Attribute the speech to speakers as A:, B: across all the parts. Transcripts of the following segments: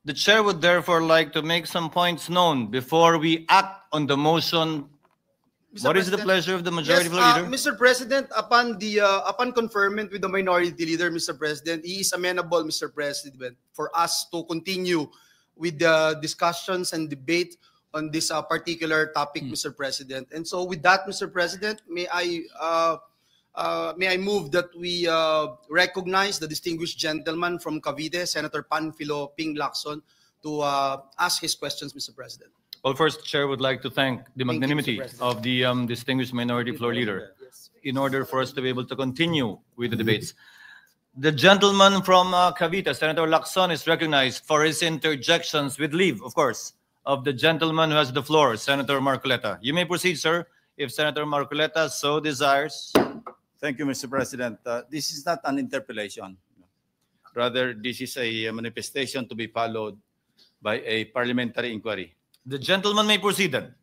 A: The chair would therefore like to make some points known before we act on the motion.
B: Mr.
A: What is the
B: President.
A: pleasure of the majority
B: Yes,
A: floor leader?
B: Mr. President, upon conferment with the minority leader, Mr. President, he is amenable, Mr. President, for us to continue with the discussions and debate on this particular topic, Mr. President. And so, with that, Mr. President, may I move that we recognize the distinguished gentleman from Cavite, Senator Panfilo Ping Lacson, to ask his questions, Mr. President.
A: Well, first, Chair would like to thank the
B: Thank you,
A: magnanimity
B: Mr. President.
A: of the distinguished minority floor leader in order for us to be able to continue with the debates. The gentleman from Cavite, Senator Lacson, is recognized for his interjections with leave, of course, of the gentleman who has the floor, Senator Marcoleta. You may proceed, sir, if Senator Marcoleta so desires.
C: Thank you, Mr. President. This is not an interpellation. Rather, this is a manifestation to be followed by a parliamentary inquiry.
A: The gentleman may proceed then.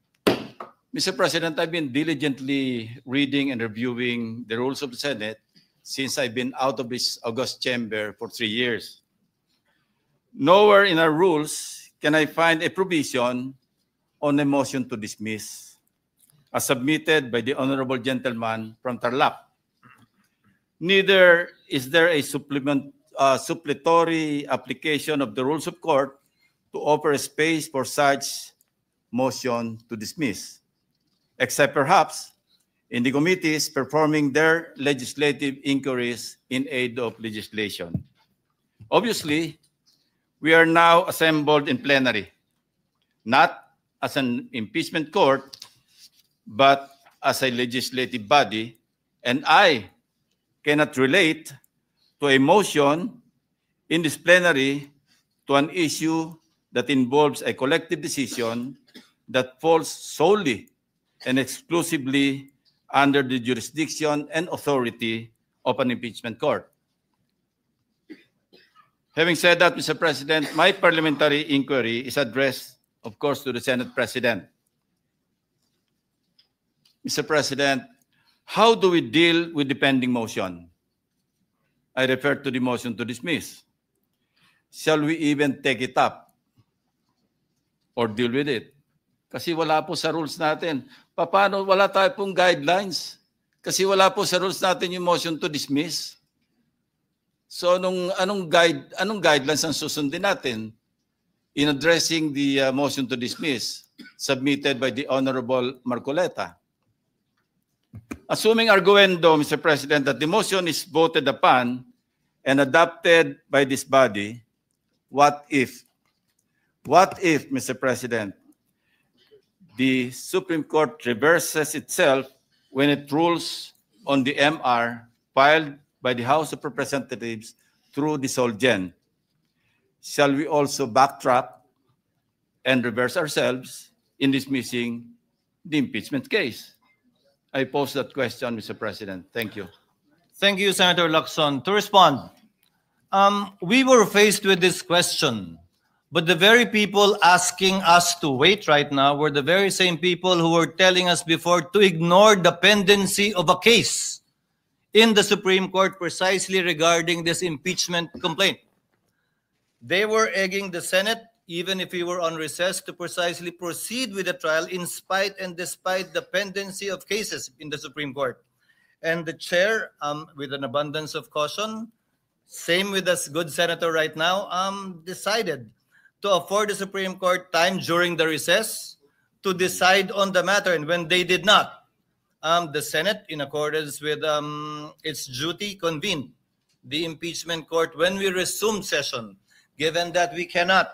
C: Mr. President, I've been diligently reading and reviewing the rules of the Senate since I've been out of this august chamber for 3 years. Nowhere in our rules can I find a provision on a motion to dismiss, as submitted by the honorable gentleman from Tarlac. Neither is there a supplementary application of the rules of court to offer a space for such motion to dismiss, except perhaps in the committees performing their legislative inquiries in aid of legislation. Obviously, we are now assembled in plenary, not as an impeachment court, but as a legislative body, and I cannot relate to a motion in this plenary to an issue that involves a collective decision that falls solely and exclusively under the jurisdiction and authority of an impeachment court. Having said that, Mr. President, my parliamentary inquiry is addressed, of course, to the Senate President. Mr. President, how do we deal with the pending motion? I refer to the motion to dismiss. Shall we even take it up or deal with it? Kasi wala po sa rules natin. Paano wala tayo pong guidelines? Kasi wala po sa rules natin yung motion to dismiss. So anong guidelines ang susundin natin in addressing the motion to dismiss submitted by the Honorable Marcoleta? Assuming arguendo, Mr. President, that the motion is voted upon and adopted by this body, what if, Mr. President, the Supreme Court reverses itself when it rules on the MR filed by the House of Representatives through the Solgen? Shall we also backtrack and reverse ourselves in dismissing the impeachment case? I pose that question, Mr. President. Thank you.
A: Thank you, Senator Lacson. To respond, we were faced with this question, but the very people asking us to wait right now were the very same people who were telling us before to ignore the pendency of a case in the Supreme Court precisely regarding this impeachment complaint. They were egging the Senate, even if we were on recess, to precisely proceed with the trial in spite and despite the pendency of cases in the Supreme Court. And the chair, with an abundance of caution, same with us good senator right now, decided to afford the Supreme Court time during the recess to decide on the matter. And when they did not, the Senate, in accordance with its duty, convened the impeachment court when we resumed session, given that we cannot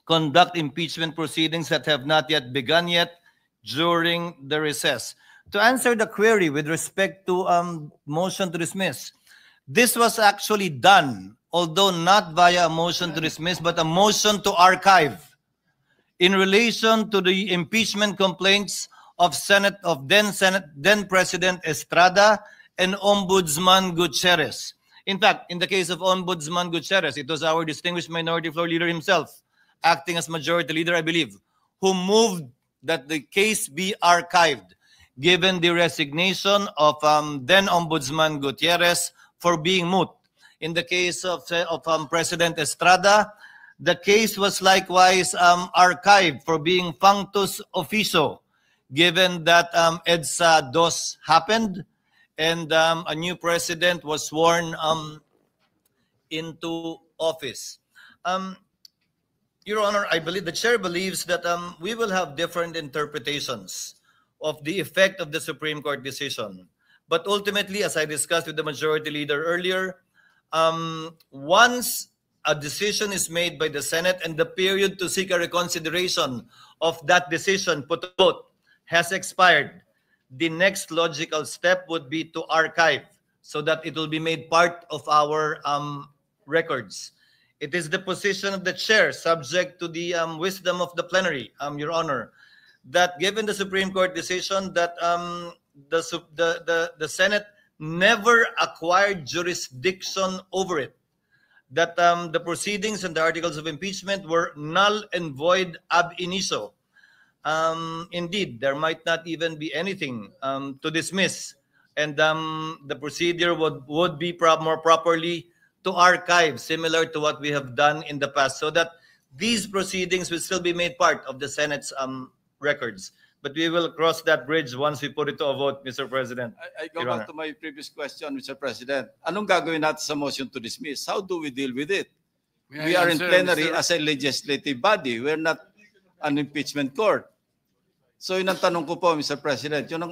A: conduct impeachment proceedings that have not yet begun yet during the recess. To answer the query with respect to motion to dismiss, this was actually done, although not via a motion to dismiss, but a motion to archive in relation to the impeachment complaints of then President Estrada and Ombudsman Gutierrez. In fact, in the case of Ombudsman Gutierrez, it was our distinguished minority floor leader himself, acting as majority leader, I believe, who moved that the case be archived, given the resignation of then Ombudsman Gutierrez for being moot. In the case of President Estrada, the case was likewise archived for being functus officio, given that EDSA DOS happened and a new president was sworn into office. Your Honor, I believe the chair believes that we will have different interpretations of the effect of the Supreme Court decision. But ultimately, as I discussed with the majority leader earlier, once a decision is made by the Senate and the period to seek a reconsideration of that decision put to vote has expired, the next logical step would be to archive so that it will be made part of our records. It is the position of the chair, subject to the wisdom of the plenary, Your Honor, that given the Supreme Court decision that the Senate never acquired jurisdiction over it, that the proceedings and the articles of impeachment were null and void ab initio. Indeed, there might not even be anything to dismiss, and the procedure would be more properly to archive, similar to what we have done in the past, so that these proceedings will still be made part of the Senate's records. But we will cross that bridge once we put it to a vote, Mr. President.
C: I go back to my previous question, Mr. President. Anong gagawin natin sa motion to dismiss? How do we deal with it? We are in plenary as a legislative body. We're not an impeachment court. So yun ang tanong ko po, Mr. President. Yun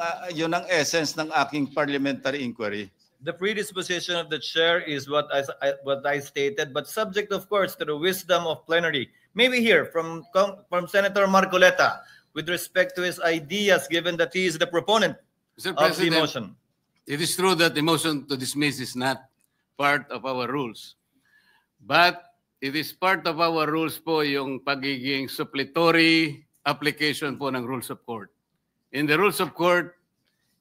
C: ang essence ng aking parliamentary inquiry.
A: The predisposition of the chair is what I stated, but subject, of course, to the wisdom of plenary. Maybe here from Senator Marcoleta, with respect to his ideas, given that he is the proponent of the motion.
D: It is true that the motion to dismiss is not part of our rules. But it is part of our rules po yung pagiging suppletory application po ng rules of court. In the rules of court,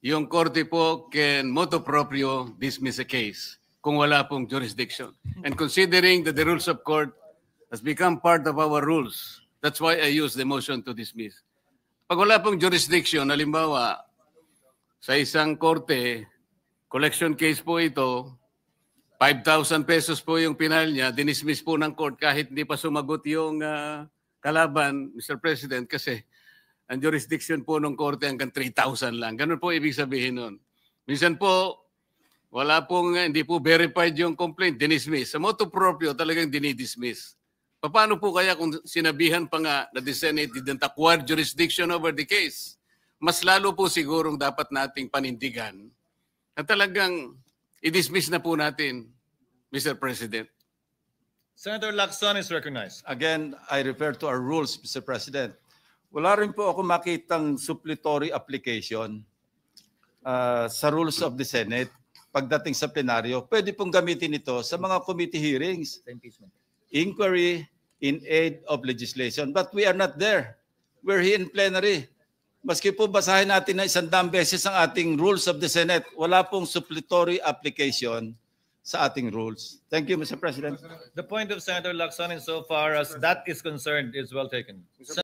D: yung korte po can motu proprio dismiss a case kung wala pong jurisdiction. And considering that the rules of court has become part of our rules, that's why I use the motion to dismiss. Pag wala pong jurisdiction, halimbawa, sa isang korte, collection case po ito, 5,000 pesos po yung pinal niya, dinismiss po ng court kahit hindi pa sumagot yung kalaban, Mr. President, kasi ang jurisdiction po ng korte hanggang 3,000 lang. Ganun po ibig sabihin nun. Minsan po, wala pong, hindi po verified yung complaint, dinismiss. Sa motu proprio, talagang dinidismiss. Paano po kaya kung sinabihan pa nga na the Senate didn't acquire jurisdiction over the case? Mas lalo po sigurong dapat nating panindigan na talagang i-dismiss na po natin, Mr. President.
A: Senator Lacson is recognized.
C: Again, I refer to our rules, Mr. President. Wala rin po ako makitang suppletory application sa rules of the Senate pagdating sa plenaryo. Pwede pong gamitin ito sa mga committee hearings. Inquiry in aid of legislation. But we are not there. We're here in plenary. Maski po basahin natin na 100 beses ang ating rules of the Senate, wala pong suppletory application sa ating rules. Thank you, Mr. President.
A: The point of Senator Lacson, insofar as that is concerned, is well taken.